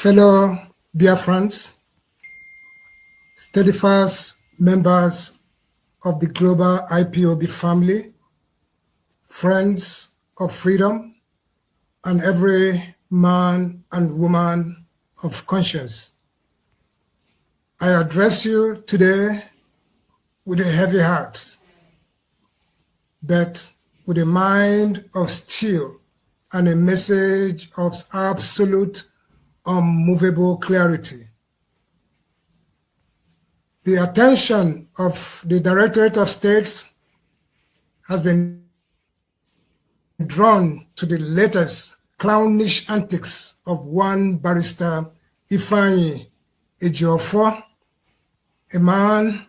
fellow Biafrans, steadfast members of the global IPOB family, friends of freedom, and every man and woman of conscience. I address you today with a heavy heart, but with a mind of steel and a message of absolute, unmovable clarity. The attention of the Directorate of States has been drawn to the latest clownish antics of one barrister, Ifeanyi Ejiofor, a man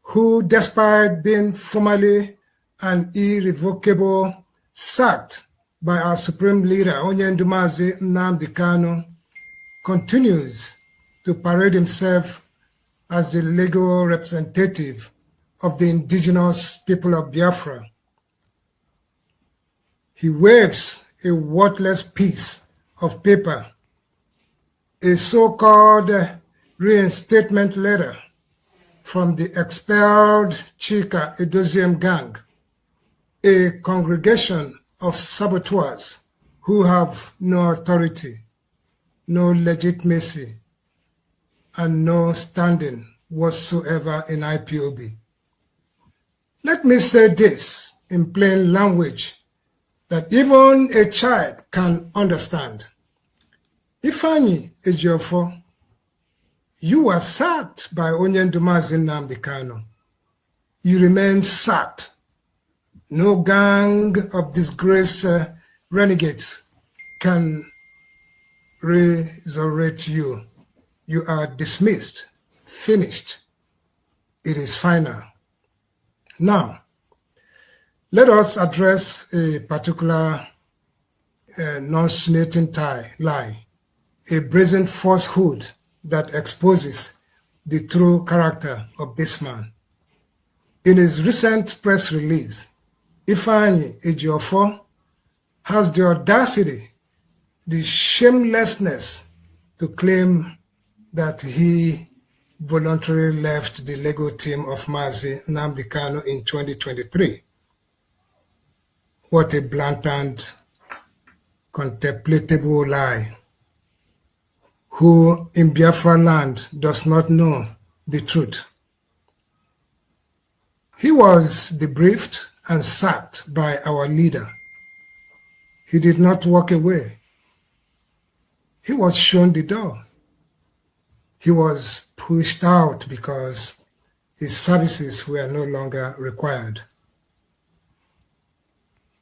who, despite being formally and irrevocably sacked by our supreme leader, MAZI Nnamdi Kanu, continues to parade himself as the legal representative of the indigenous people of Biafra. He waves a worthless piece of paper, a so-called reinstatement letter from the expelled Chika Edoziem gang, a congregation of saboteurs who have no authority, no legitimacy, and no standing whatsoever in IPOB. Let me say this in plain language that even a child can understand. Ifeanyi Ejiofor, you were sacked by MAZI Nnamdi Kanu. You remain sacked. No gang of disgraced renegades can resurrect you. You are dismissed, finished. It is final. Now, let us address a particular non-snating lie, a brazen falsehood that exposes the true character of this man. In his recent press release, Ifeanyi Ejiofor has the audacity, the shamelessness to claim that he voluntarily left the legal team of MAZI Nnamdi Kanu in 2023. What a blatant, contemptible lie. Who in Biafra land does not know the truth? He was debriefed and sacked by our leader. He did not walk away. He was shown the door. He was pushed out because his services were no longer required.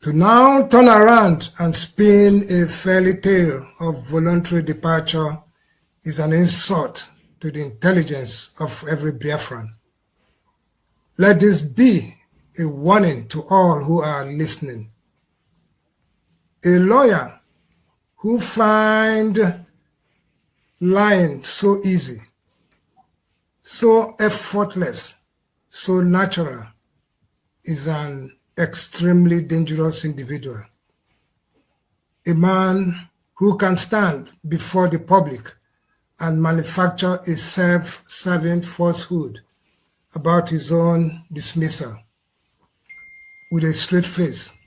To now turn around and spin a fairy tale of voluntary departure is an insult to the intelligence of every Biafran. Let this be a warning to all who are listening. A lawyer who finds lying so easy, so effortless, so natural, is an extremely dangerous individual. A man who can stand before the public and manufacture a self-serving falsehood about his own dismissal with a straight face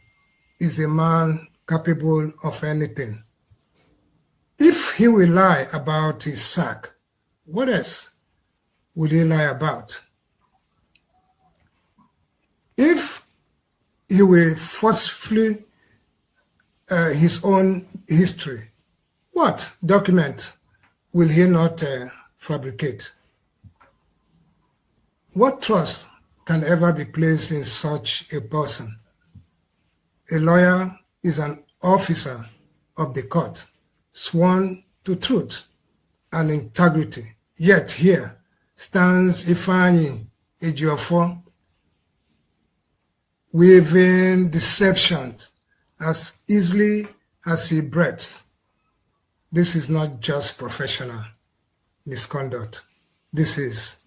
is a man capable of anything. If he will lie about his sack, what else will he lie about? If he will forcefully his own history, what document will he not fabricate? What trust can ever be placed in such a person? A lawyer is an officer of the court, sworn to truth and integrity. Yet here stands Ifeanyi Ejiofor, weaving deception as easily as he breathes. This is not just professional misconduct. This is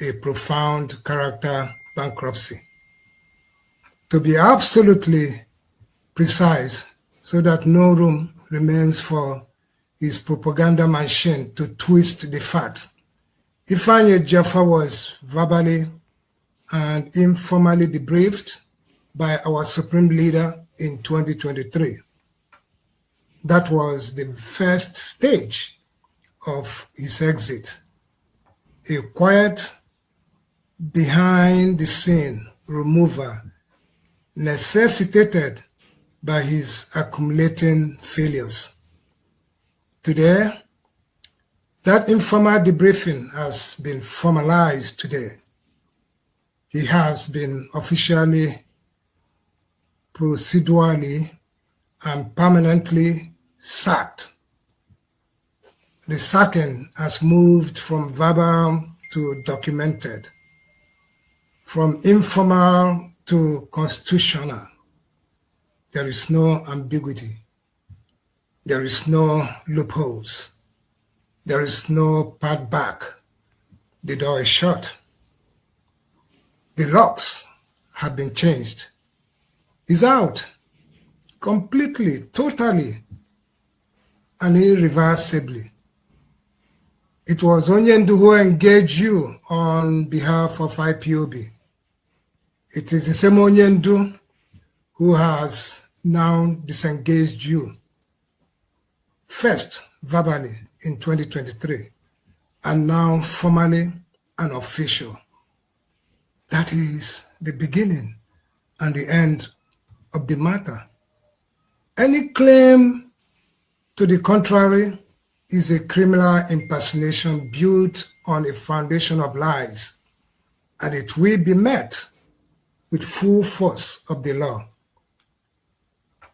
a profound character bankruptcy. To be absolutely precise, so that no room remains for his propaganda machine to twist the facts. Ifeanyi Jaffa was verbally and informally debriefed by our supreme leader in 2023. That was the first stage of his exit, a quiet, behind-the-scene removal necessitated by his accumulating failures. Today, that informal debriefing has been formalized today. He has been officially, procedurally, and permanently sacked. The sacking has moved from verbal to documented, from informal to constitutional. There is no ambiguity. There is no loopholes. There is no path back. The door is shut. The locks have been changed. He's out completely, totally, and irreversibly. It was Onyendu who engaged you on behalf of IPOB. It is the same Onyendu who has now disengaged you, first verbally in 2023, and now formally and official. That is the beginning and the end of the matter. Any claim to the contrary is a criminal impersonation built on a foundation of lies, and it will be met with full force of the law.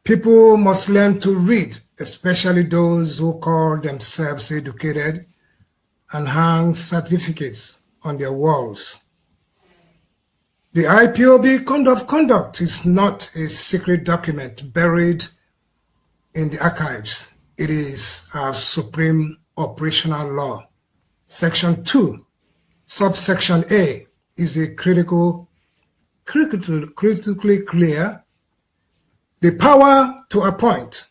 People must learn to read, especially those who call themselves educated and hang certificates on their walls. The IPOB Code of Conduct is not a secret document buried in the archives. It is our supreme operational law. Section 2, subsection A, is a critically clear. The power to appoint,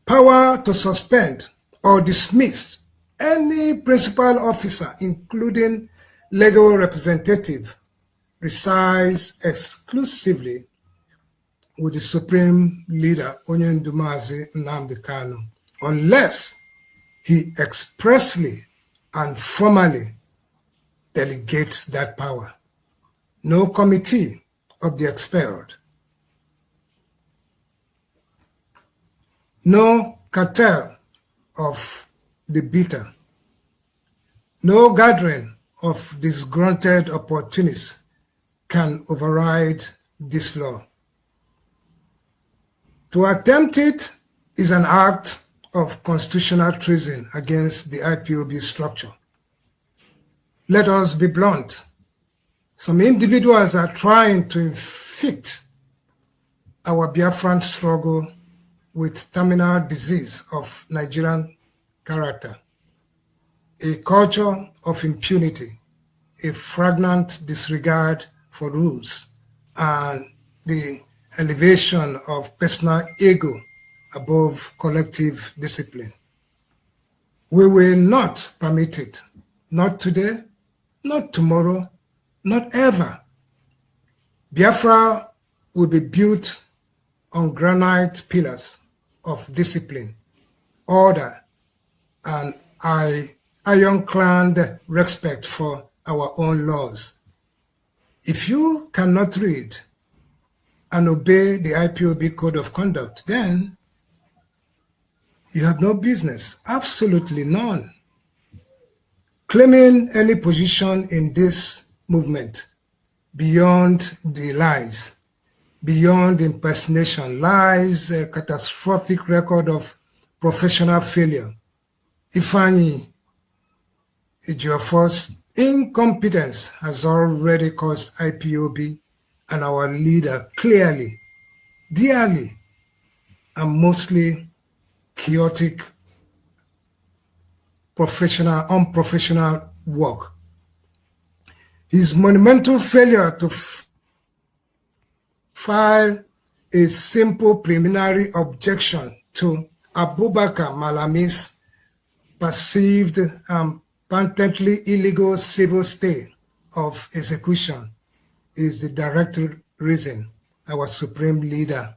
power to suspend or dismiss any principal officer, including legal representative, resides exclusively with the supreme leader, Onyendu MAZI Nnamdi Kanu, unless he expressly and formally delegates that power. No committee of the expelled, no cartel of the bitter, no gathering of disgruntled opportunists can override this law. To attempt it is an act of constitutional treason against the IPOB structure. Let us be blunt. Some individuals are trying to inflict our Biafran struggle with terminal disease of Nigerian character, a culture of impunity, a fragrant disregard for rules, and the elevation of personal ego above collective discipline. We will not permit it, not today, not tomorrow, not ever. Biafra will be built on granite pillars of discipline, order, and ironclad respect for our own laws. If you cannot read and obey the IPOB Code of Conduct, then you have no business, absolutely none, claiming any position in this movement beyond the lies, beyond impersonation, lies, a catastrophic record of professional failure. Ifeanyi Ejiofor's incompetence has already caused IPOB and our leader clearly, dearly, and mostly chaotic, unprofessional work. His monumental failure to file a simple preliminary objection to Abubakar Malami's perceived patently illegal civil stay of execution is the direct reason our supreme leader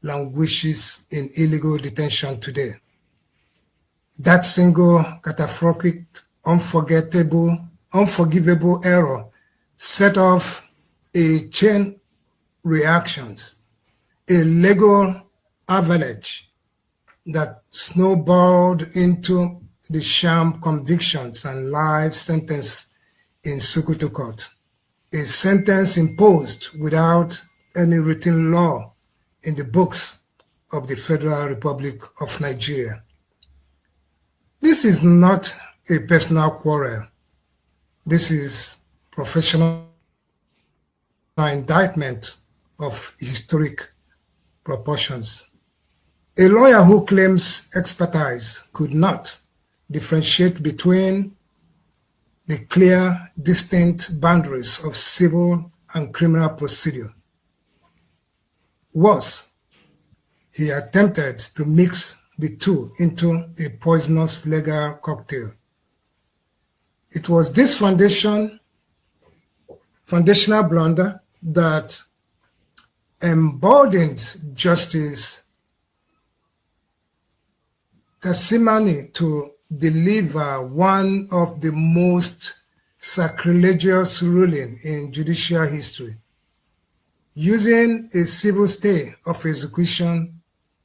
languishes in illegal detention today. That single catastrophic, unforgivable error set off a chain reactions, a legal avalanche that snowballed into the sham convictions and life sentence in Sokoto court, a sentence imposed without any written law in the books of the Federal Republic of Nigeria. This is not a personal quarrel. This is professional indictment of historic proportions. A lawyer who claims expertise could not differentiate between the clear, distinct boundaries of civil and criminal procedure. Worse, he attempted to mix the two into a poisonous legal cocktail. It was this foundational blunder that emboldened Justice Testimony to deliver one of the most sacrilegious rulings in judicial history, using a civil stay of execution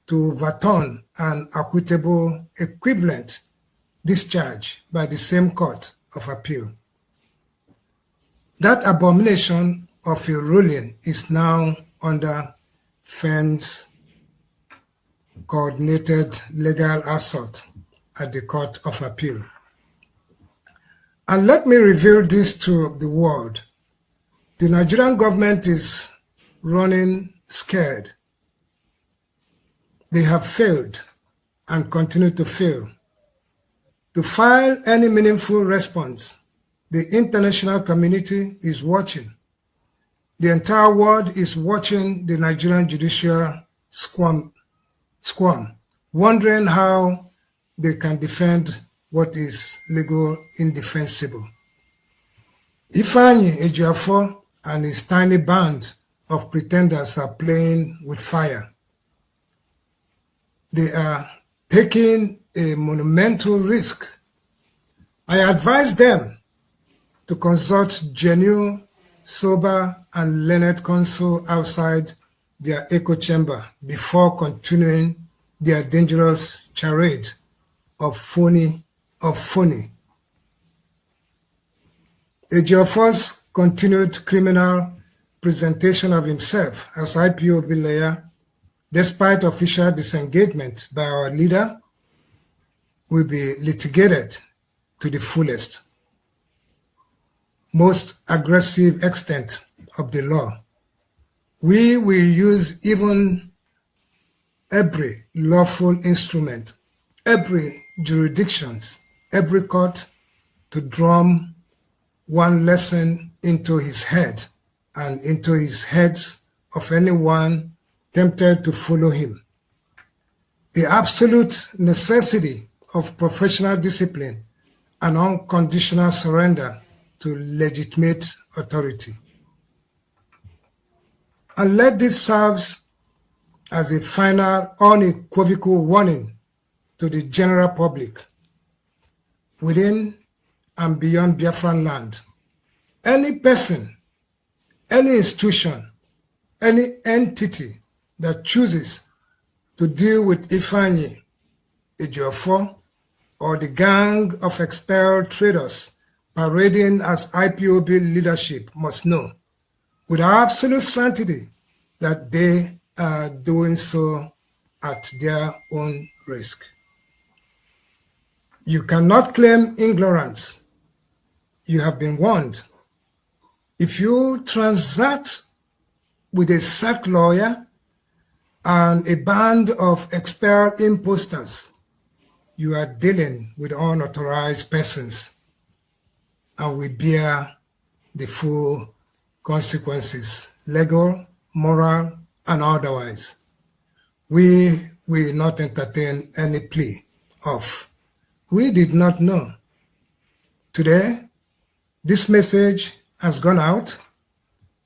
to overturn an equitable equivalent discharge by the same court of appeal. That abomination of a ruling is now under Fenn's coordinated legal assault at the Court of Appeal. And let me reveal this to the world. The Nigerian government is running scared. They have failed and continue to fail. To file any meaningful response, the international community is watching. The entire world is watching the Nigerian judicial squirm, wondering how they can defend what is legal indefensible. Ifeanyi Ejiofor and his tiny band of pretenders are playing with fire. They are taking a monumental risk. I advise them to consult genuine, sober, and learned counsel outside their echo chamber before continuing their dangerous charade of phony. Ejiofor's continued criminal presentation of himself as IPOB lawyer, despite official disengagement by our leader, will be litigated to the fullest, most aggressive extent of the law. We will use even every lawful instrument, every jurisdictions, every court to drum one lesson into his head and into his heads of anyone tempted to follow him. The absolute necessity of professional discipline and unconditional surrender to legitimate authority. And let this serve as a final unequivocal warning to the general public within and beyond Biafran land. Any person, any institution, any entity that chooses to deal with Ifeanyi Ejiofor or the gang of expelled traders parading as IPOB leadership must know with absolute certainty that they are doing so at their own risk. You cannot claim ignorance. You have been warned. If you transact with a sack lawyer and a band of expelled imposters, you are dealing with unauthorized persons and will bear the full consequences, legal, moral, and otherwise. We will not entertain any plea of we did not know. Today, this message has gone out.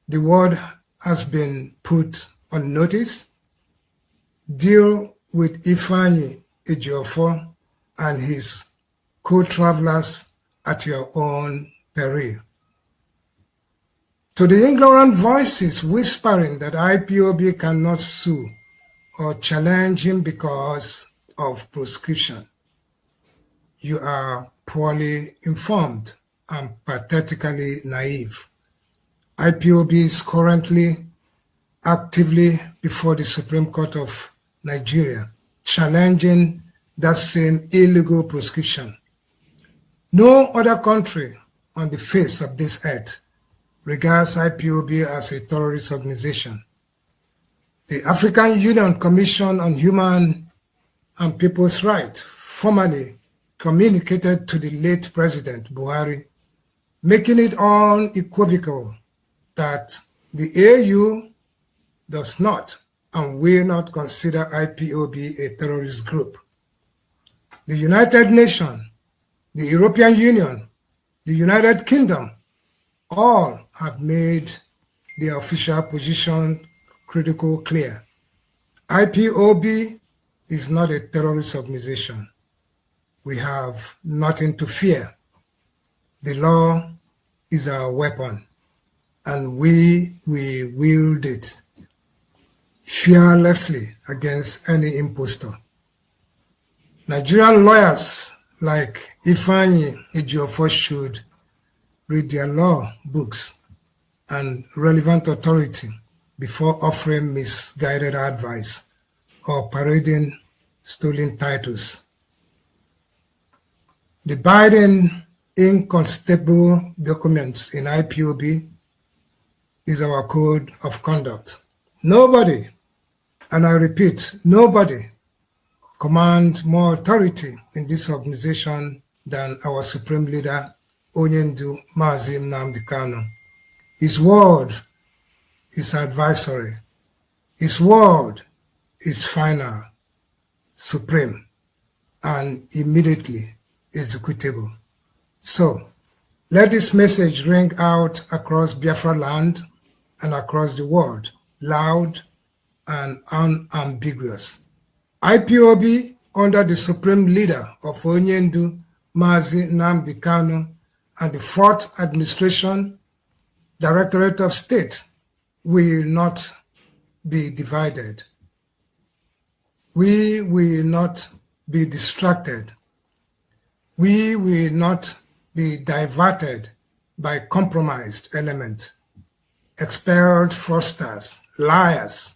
The word has been put on notice. Deal with Ifeanyi Ejiofor and his co-travelers at your own peril. To the ignorant voices whispering that IPOB cannot sue or challenge him because of proscription, you are poorly informed and pathetically naive. IPOB is currently actively before the Supreme Court of Nigeria, challenging that same illegal proscription. No other country on the face of this earth regards IPOB as a terrorist organization. The African Union Commission on Human and People's Rights formally communicated to the late President Buhari, making it unequivocal that the AU does not and will not consider IPOB a terrorist group. The United Nations, the European Union, the United Kingdom, all have made their official position critical clear. IPOB is not a terrorist organization. We have nothing to fear. The law is our weapon, and we will wield it fearlessly against any impostor. Nigerian lawyers like Ifeanyi Ejiofor should read their law books and relevant authority before offering misguided advice or parading stolen titles. The binding incontestable documents in IPOB is our code of conduct. Nobody, and I repeat, nobody commands more authority in this organization than our supreme leader, Onyendu MAZI Nnamdi Kanu. His word is advisory. His word is final, supreme, and immediately executable. So, let this message ring out across Biafra land and across the world, loud and unambiguous. IPOB, under the supreme leader of Onyendu MAZI Nnamdi Kanu and the Fourth Administration, Directorate of State, will not be divided. We will not be distracted. We will not be diverted by compromised elements, expelled fraudsters, liars,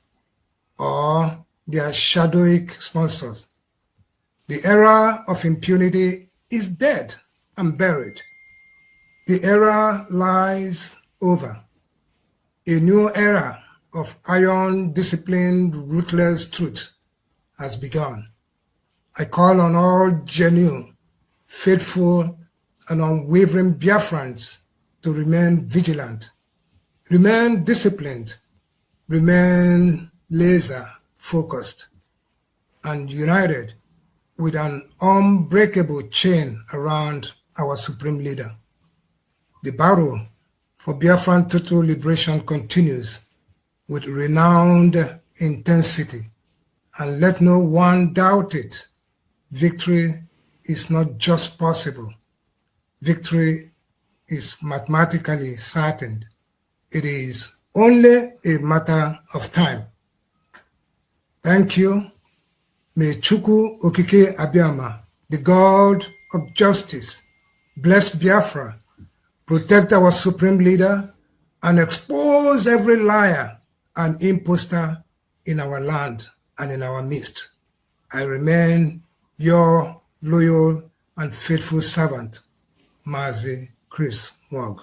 or their shadowy sponsors. The era of impunity is dead and buried. The era lies over. A new era of iron, disciplined, ruthless truth has begun. I call on all genuine, faithful, and unwavering Biafrans to remain vigilant, remain disciplined, remain laser-focused, and united with an unbreakable chain around our supreme leader. The battle for Biafran total liberation continues with renowned intensity, and let no one doubt it. Victory is not just possible. Victory is mathematically certain. It is only a matter of time. Thank you. May Chukwu Okike Abiyama, the God of justice, bless Biafra, protect our supreme leader, and expose every liar and impostor in our land and in our midst. I remain your loyal and faithful servant, MAZI Chris MAOGU.